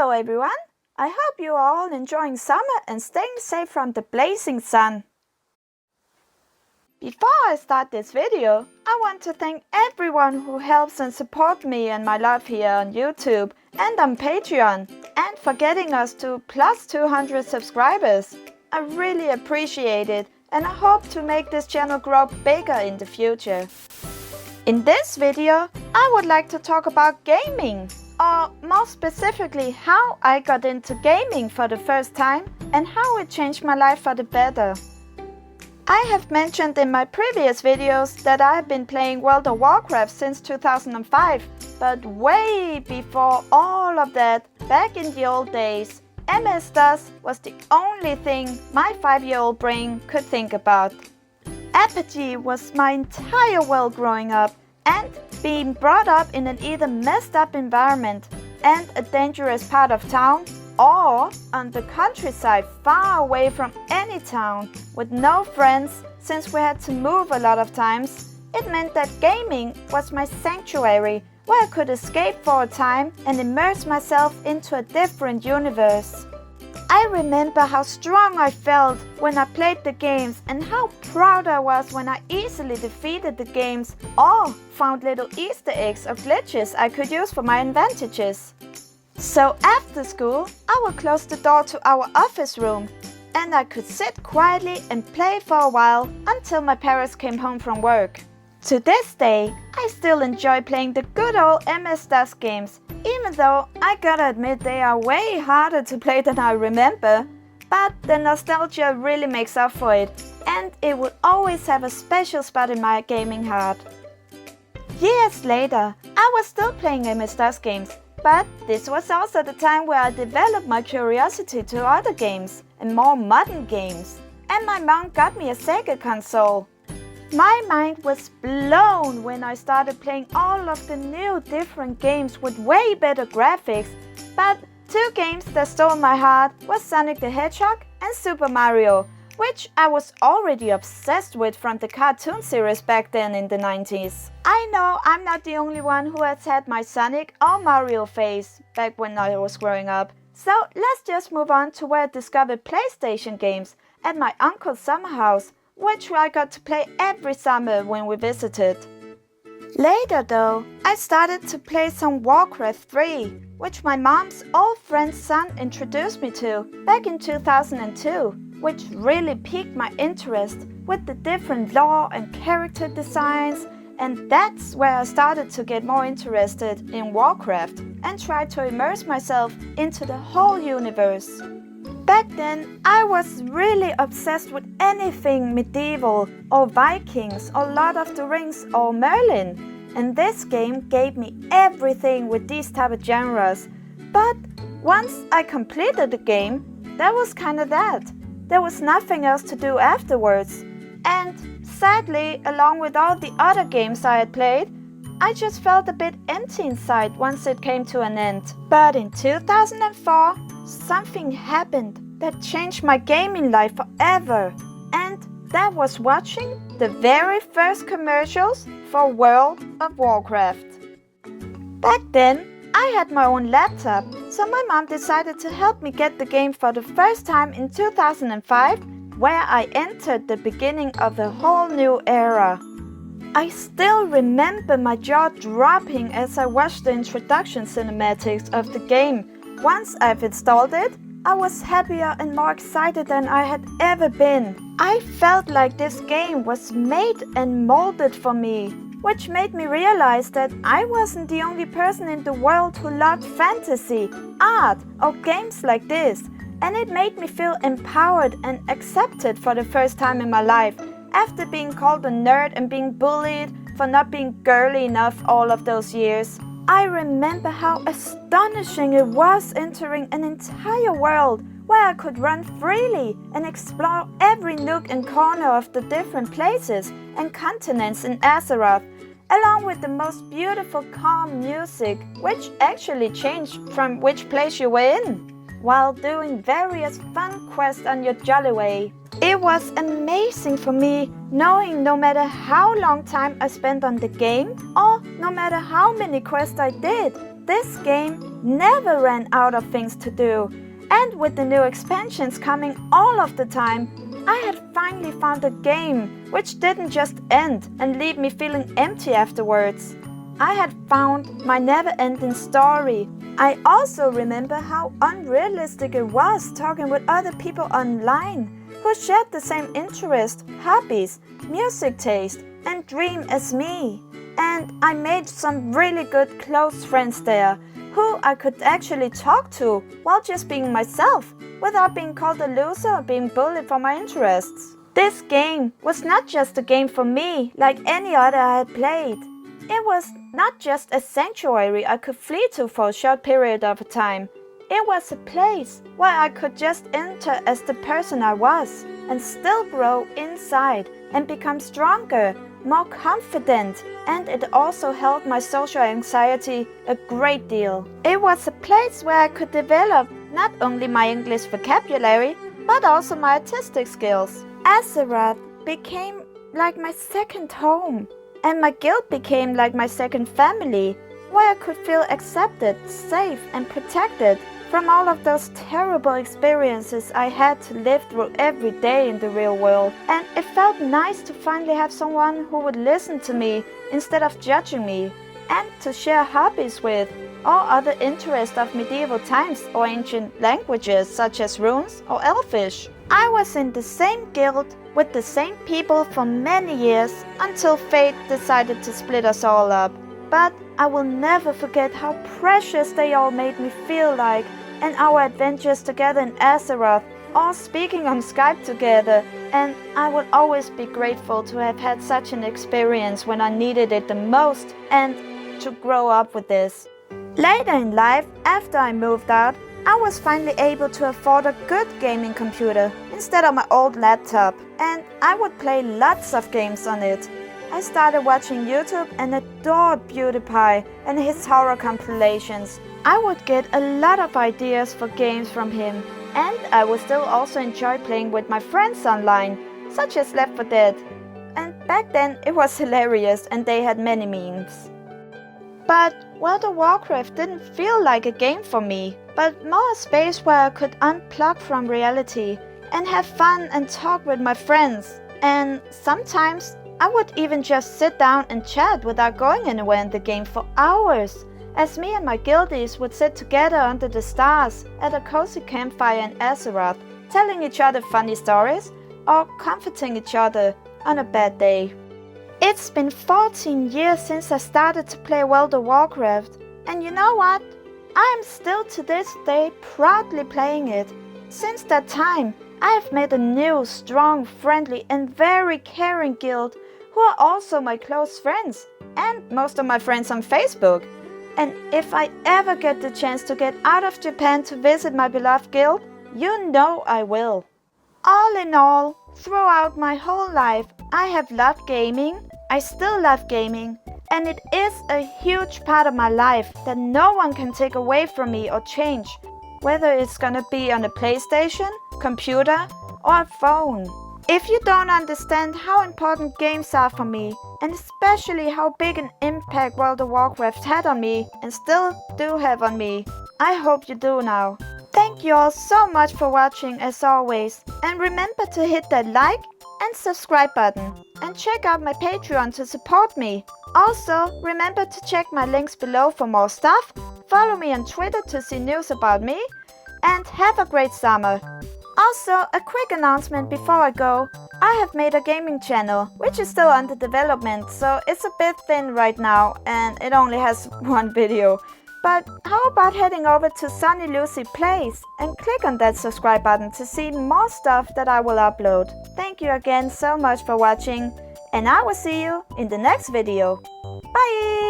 Hello everyone! I hope you are all enjoying summer and staying safe from the blazing sun. Before I start this video, I want to thank everyone who helps and supports me and my love here on YouTube and on Patreon, and for getting us to plus 200 subscribers. I really appreciate it, and I hope to make this channel grow bigger in the future. In this video, I would like to talk about gaming, or more specifically how I got into gaming for the first time and how it changed my life for the better. I have mentioned in my previous videos that I have been playing World of Warcraft since 2005, but way before all of that, back in the old days, MS-DOS was the only thing my 5-year-old brain could think about. Apathy was my entire world growing up, and being brought up in an either messed up environment and a dangerous part of town, or on the countryside far away from any town with no friends since we had to move a lot of times, it meant that gaming was my sanctuary where I could escape for a time and immerse myself into a different universe. I remember how strong I felt when I played the games and how proud I was when I easily defeated the games or found little Easter eggs or glitches I could use for my advantages. So after school, I would close the door to our office room and I could sit quietly and play for a while until my parents came home from work. To this day, I still enjoy playing the good old MS-DOS games, even though I gotta admit they are way harder to play than I remember. But the nostalgia really makes up for it, and it will always have a special spot in my gaming heart. Years later, I was still playing MS-DOS games, but this was also the time where I developed my curiosity to other games and more modern games, and my mom got me a Sega console. My mind was blown when I started playing all of the new different games with way better graphics, but two games that stole my heart were Sonic the Hedgehog and Super Mario, which I was already obsessed with from the cartoon series back then in the 90s. I know I'm not the only one who has had my Sonic or Mario phase back when I was growing up, so let's just move on to where I discovered PlayStation games at my uncle's summer house, which I got to play every summer when we visited. Later though, I started to play some Warcraft 3, which my mom's old friend's son introduced me to back in 2002, which really piqued my interest with the different lore and character designs, and that's where I started to get more interested in Warcraft and try to immerse myself into the whole universe. Back then, I was really obsessed with anything medieval or Vikings or Lord of the Rings or Merlin, and this game gave me everything with these type of genres. But once I completed the game, that was kind of that. There was nothing else to do afterwards, and sadly, along with all the other games I had played, I just felt a bit empty inside once it came to an end. But in 2004, something happened that changed my gaming life forever, and that was watching the very first commercials for World of Warcraft. Back then, I had my own laptop, so my mom decided to help me get the game for the first time in 2005, where I entered the beginning of a whole new era. I still remember my jaw dropping as I watched the introduction cinematics of the game. Once I've installed it, I was happier and more excited than I had ever been. I felt like this game was made and molded for me, which made me realize that I wasn't the only person in the world who loved fantasy, art, or games like this, and it made me feel empowered and accepted for the first time in my life, after being called a nerd and being bullied for not being girly enough all of those years. I remember how astonishing it was entering an entire world where I could run freely and explore every nook and corner of the different places and continents in Azeroth, along with the most beautiful calm music, which actually changed from which place you were in, while doing various fun quests on your jolly way. It was amazing for me knowing no matter how long time I spent on the game or no matter how many quests I did, this game never ran out of things to do, and with the new expansions coming all of the time, I had finally found a game which didn't just end and leave me feeling empty afterwards. I had found my never-ending story. I also remember how unrealistic it was talking with other people online who shared the same interest, hobbies, music taste, and dream as me. And I made some really good close friends there who I could actually talk to while just being myself without being called a loser or being bullied for my interests. This game was not just a game for me like any other I had played. It was not just a sanctuary I could flee to for a short period of time. It was a place where I could just enter as the person I was and still grow inside and become stronger, more confident, and it also helped my social anxiety a great deal. It was a place where I could develop not only my English vocabulary, but also my artistic skills. Azeroth became like my second home, and my guild became like my second family, where I could feel accepted, safe, and protected from all of those terrible experiences I had to live through every day in the real world. And it felt nice to finally have someone who would listen to me instead of judging me, and to share hobbies with, or other interests of medieval times or ancient languages such as runes or Elfish. I was in the same guild with the same people for many years until fate decided to split us all up. But I will never forget how precious they all made me feel like, and our adventures together in Azeroth, all speaking on Skype together, and I will always be grateful to have had such an experience when I needed it the most and to grow up with this. Later in life, after I moved out, I was finally able to afford a good gaming computer instead of my old laptop, and I would play lots of games on it. I started watching YouTube and adored PewDiePie and his horror compilations. I would get a lot of ideas for games from him, and I would still also enjoy playing with my friends online, such as Left 4 Dead. And back then it was hilarious and they had many memes. But World of Warcraft didn't feel like a game for me, but more a space where I could unplug from reality and have fun and talk with my friends. And sometimes I would even just sit down and chat without going anywhere in the game for hours, as me and my guildies would sit together under the stars at a cozy campfire in Azeroth, telling each other funny stories or comforting each other on a bad day. It's been 14 years since I started to play World of Warcraft, and you know what? I am still to this day proudly playing it. Since that time, I have made a new, strong, friendly and very caring guild who are also my close friends and most of my friends on Facebook. And if I ever get the chance to get out of Japan to visit my beloved guild, you know I will. All in all, throughout my whole life, I have loved gaming, I still love gaming, and it is a huge part of my life that no one can take away from me or change, whether it's gonna be on a PlayStation, computer, or a phone. If you don't understand how important games are for me, and especially how big an impact World of Warcraft had on me and still do have on me, I hope you do now. Thank you all so much for watching as always, and remember to hit that like and subscribe button, and check out my Patreon to support me. Also, remember to check my links below for more stuff, follow me on Twitter to see news about me, and have a great summer. Also, a quick announcement before I go. I have made a gaming channel, which is still under development, so it's a bit thin right now and it only has one video. But how about heading over to Sunnylucy Plays and click on that subscribe button to see more stuff that I will upload. Thank you again so much for watching, and I will see you in the next video. Bye!